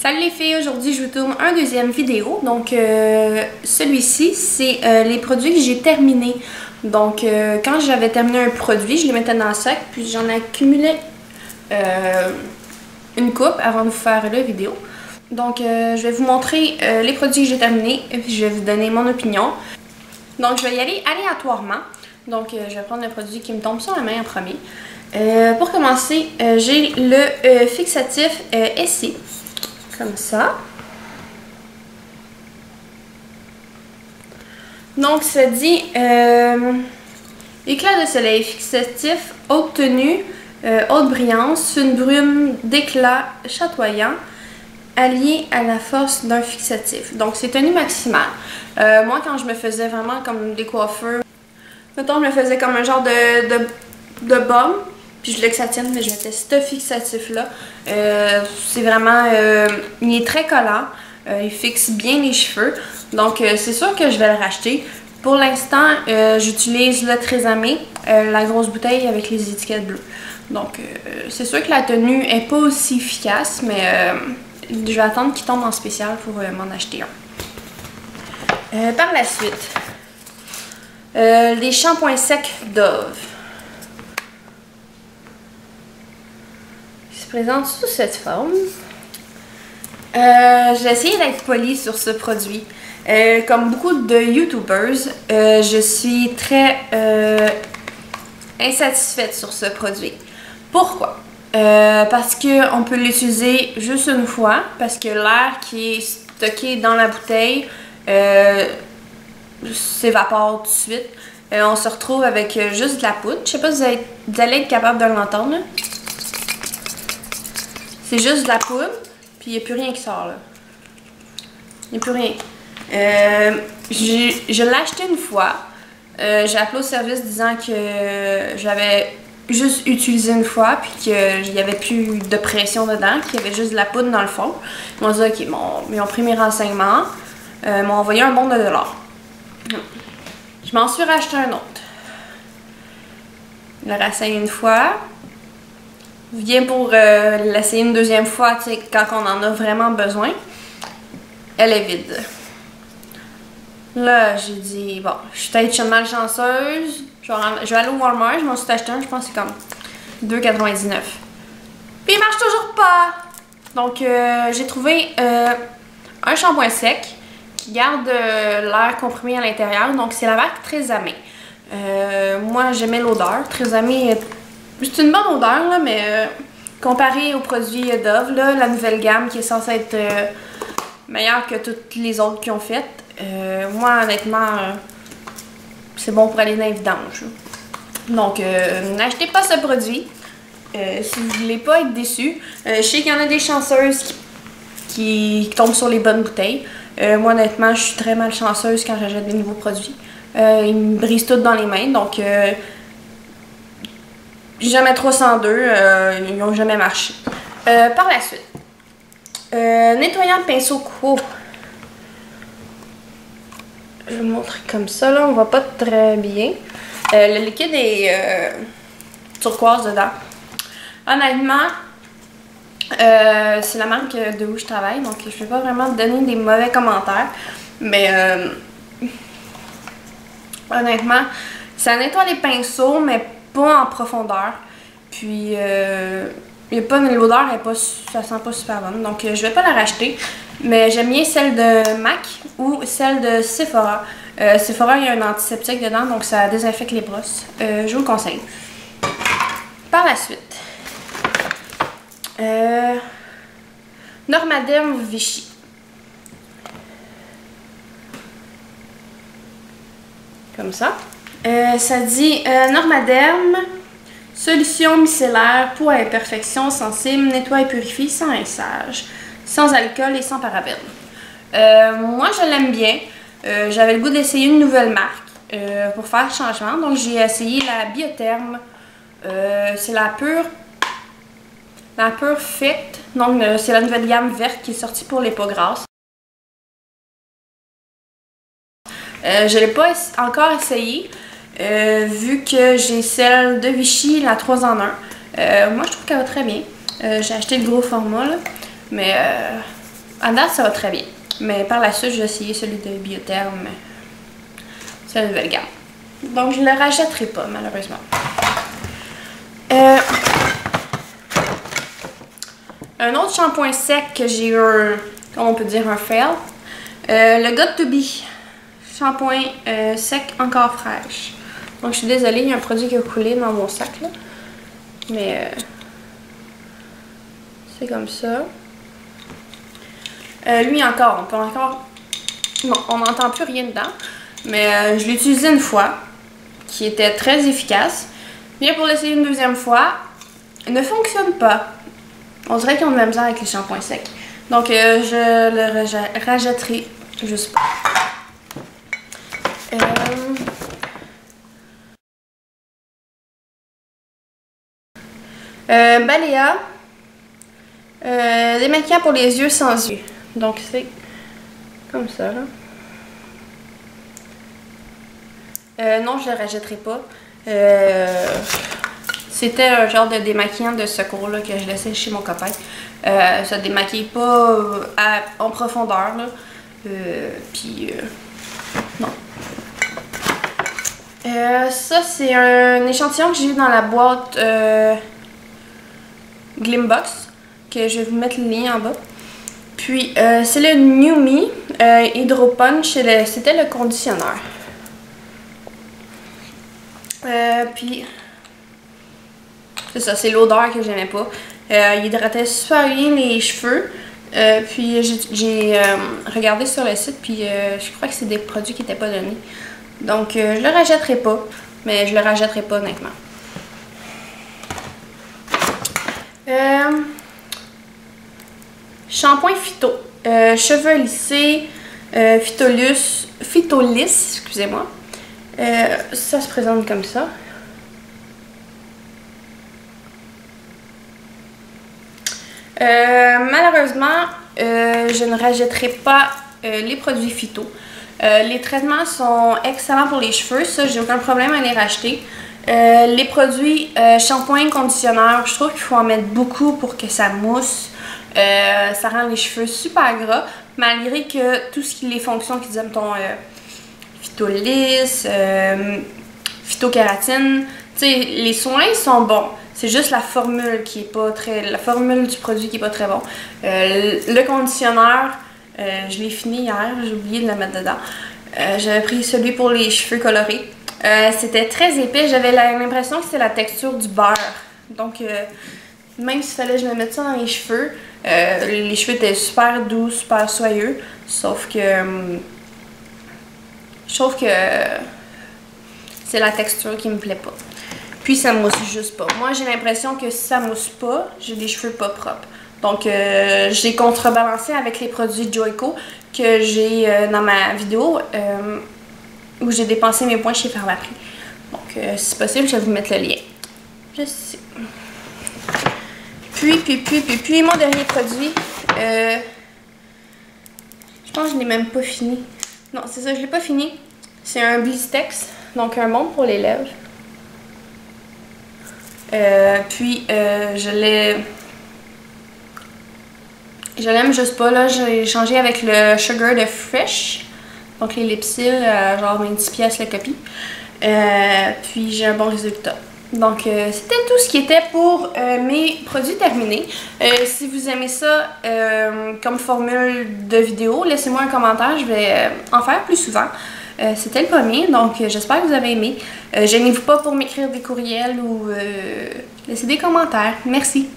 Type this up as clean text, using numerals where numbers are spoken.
Salut les filles, aujourd'hui je vous tourne un deuxième vidéo. Donc celui-ci c'est les produits que j'ai terminés. Donc quand j'avais terminé un produit, je les mettais dans le sac, puis j'en accumulais une coupe avant de vous faire la vidéo. Donc je vais vous montrer les produits que j'ai terminés et puis je vais vous donner mon opinion. Donc je vais y aller aléatoirement. Donc je vais prendre le produit qui me tombe sur la main en premier. Pour commencer, j'ai le fixatif Essie. Comme ça. Donc ça dit éclat de soleil fixatif, haute tenue, haute brillance, une brume d'éclat chatoyant alliée à la force d'un fixatif. Donc c'est tenue maximale. Moi quand je me faisais vraiment comme des coiffeurs, mettons je me faisais comme un genre de baume. Puis je voulais que ça tienne, mais je mettais ce fixatif-là. C'est vraiment... il est très collant. Il fixe bien les cheveux. Donc, c'est sûr que je vais le racheter. Pour l'instant, j'utilise le Trésamé, la grosse bouteille avec les étiquettes bleues. Donc, c'est sûr que la tenue n'est pas aussi efficace, mais je vais attendre qu'il tombe en spécial pour m'en acheter un. Par la suite, les shampoings secs Dove. Présente sous cette forme. J'ai essayé d'être polie sur ce produit. Comme beaucoup de YouTubers, je suis très insatisfaite sur ce produit. Pourquoi? Parce qu'on peut l'utiliser juste une fois, parce que l'air qui est stocké dans la bouteille s'évapore tout de suite. On se retrouve avec juste de la poudre. Je sais pas si vous allez être capable de l'entendre. C'est juste de la poudre, puis il n'y a plus rien qui sort là. Il n'y a plus rien. Je l'ai acheté une fois. J'ai appelé au service disant que j'avais juste utilisé une fois, puis qu'il n'y avait plus de pression dedans, qu'il y avait juste de la poudre dans le fond. Ils m'ont dit ok, ils ont pris mes renseignements, m'ont envoyé un bon de $. Je m'en suis racheté un autre. Je l'ai rassayé une fois. Viens pour l'essayer une deuxième fois, tu sais, quand on en a vraiment besoin. Elle est vide. Là, j'ai dit, bon, je suis peut-être malchanceuse. Je vais aller au Walmart, je m'en suis acheté un, je pense que c'est comme $2,99. Puis il marche toujours pas! Donc, j'ai trouvé un shampoing sec qui garde l'air comprimé à l'intérieur. Donc, c'est la marque Trésamé. Moi, j'aimais l'odeur. Trésamé c'est une bonne odeur, là, mais comparé aux produits Dove, là, la nouvelle gamme qui est censée être meilleure que toutes les autres qu'ils ont faites, moi, honnêtement, c'est bon pour aller dans les vidanges. Donc, n'achetez pas ce produit si vous voulez pas être déçus. Je sais qu'il y en a des chanceuses qui tombent sur les bonnes bouteilles. Moi, honnêtement, je suis très malchanceuse quand j'achète des nouveaux produits. Ils me brisent tout dans les mains, donc... jamais 302, ils n'ont jamais marché. Par la suite, nettoyant de pinceau Quo. Je vais vous montrer comme ça, là, on voit pas très bien. Le liquide est turquoise dedans. Honnêtement, c'est la marque de où je travaille, donc je ne vais pas vraiment donner des mauvais commentaires. Mais honnêtement, ça nettoie les pinceaux, mais pas en profondeur. Puis l'odeur ça sent pas super bonne. Donc je vais pas la racheter. Mais j'aime bien celle de MAC ou celle de Sephora. Sephora, il y a un antiseptique dedans, donc ça désinfecte les brosses. Je vous le conseille. Par la suite, Normaderm Vichy. Comme ça. Ça dit Normaderm, solution micellaire pour imperfections sensibles, nettoie et purifie sans rinçage, sans alcool et sans parabènes. Moi, je l'aime bien. J'avais le goût d'essayer une nouvelle marque pour faire le changement. Donc, j'ai essayé la Biotherm. C'est la Pure Fit. Donc, c'est la nouvelle gamme verte qui est sortie pour les peaux grasses. Je ne l'ai pas encore essayé, vu que j'ai celle de Vichy, la 3 en 1. Moi, je trouve qu'elle va très bien. J'ai acheté le gros format, là, mais À date, ça va très bien. Mais par la suite, je vais essayer celui de Biotherm. C'est la nouvelle gamme. Donc, je ne le rachèterai pas, malheureusement. Un autre shampoing sec que j'ai eu, comment on peut dire, un fail. Le Got2b. Shampoing sec encore fraîche. Donc, je suis désolée, il y a un produit qui a coulé dans mon sac, là. Mais, c'est comme ça. Lui encore, on peut encore... Bon, on n'entend plus rien dedans. Mais je l'ai utilisé une fois, qui était très efficace. Bien pour l'essayer une deuxième fois, il ne fonctionne pas. On dirait qu'ils ont de la misère avec les shampoings secs. Donc je le rajouterai juste pas. Balea. Démaquillant pour les yeux sans yeux. Donc c'est comme ça là. Non, je le rajouterai pas. C'était un genre de démaquillant de secours là, que je laissais chez mon copain. Ça démaquille pas en profondeur. Là. Non. Ça, c'est un échantillon que j'ai eu dans la boîte Glimbox, que je vais vous mettre le lien en bas. Puis, c'est le New Me Hydro Punch, c'était le conditionneur. Puis, c'est ça, c'est l'odeur que j'aimais pas. Il hydratait super bien les cheveux. Puis j'ai regardé sur le site, puis je crois que c'est des produits qui n'étaient pas donnés. Donc je le rachèterai pas, mais je le rachèterai pas honnêtement. Shampoing Phyto. Cheveux lissés, Phytolis, excusez-moi. Ça se présente comme ça. Malheureusement, je ne rachèterai pas les produits phyto. Les traitements sont excellents pour les cheveux, ça j'ai aucun problème à les racheter. Les produits shampoing, conditionneur, je trouve qu'il faut en mettre beaucoup pour que ça mousse. Ça rend les cheveux super gras, malgré que tout ce qui les fonctions qui disent, mettons, Phytolis, phytokératine, tu sais, les soins sont bons. C'est juste la formule qui est pas très... La formule du produit qui est pas très bon. Le conditionneur, je l'ai fini hier, j'ai oublié de le mettre dedans. J'avais pris celui pour les cheveux colorés. C'était très épais, j'avais l'impression que c'était la texture du beurre. Donc, même s'il fallait que je me mette ça dans les cheveux étaient super doux, super soyeux. Sauf que c'est la texture qui me plaît pas. Puis ça mousse juste pas. Moi j'ai l'impression que si ça mousse pas, j'ai des cheveux pas propres. Donc j'ai contrebalancé avec les produits Joico que j'ai dans ma vidéo où j'ai dépensé mes points chez Pharmaprix. Donc si c'est possible, je vais vous mettre le lien. Je sais. Puis mon dernier produit, je pense que je l'ai même pas fini. Non, c'est ça, je l'ai pas fini. C'est un Blistex, donc un baume pour les lèvres. Je l'aime juste pas, là. J'ai changé avec le Sugar de Fresh. Donc les Lipsil, genre 26 pièces la copie. Puis j'ai un bon résultat. Donc c'était tout ce qui était pour mes produits terminés. Si vous aimez ça comme formule de vidéo, laissez-moi un commentaire, je vais en faire plus souvent. C'était le premier, donc j'espère que vous avez aimé. Gênez-vous pas pour m'écrire des courriels ou laisser des commentaires. Merci!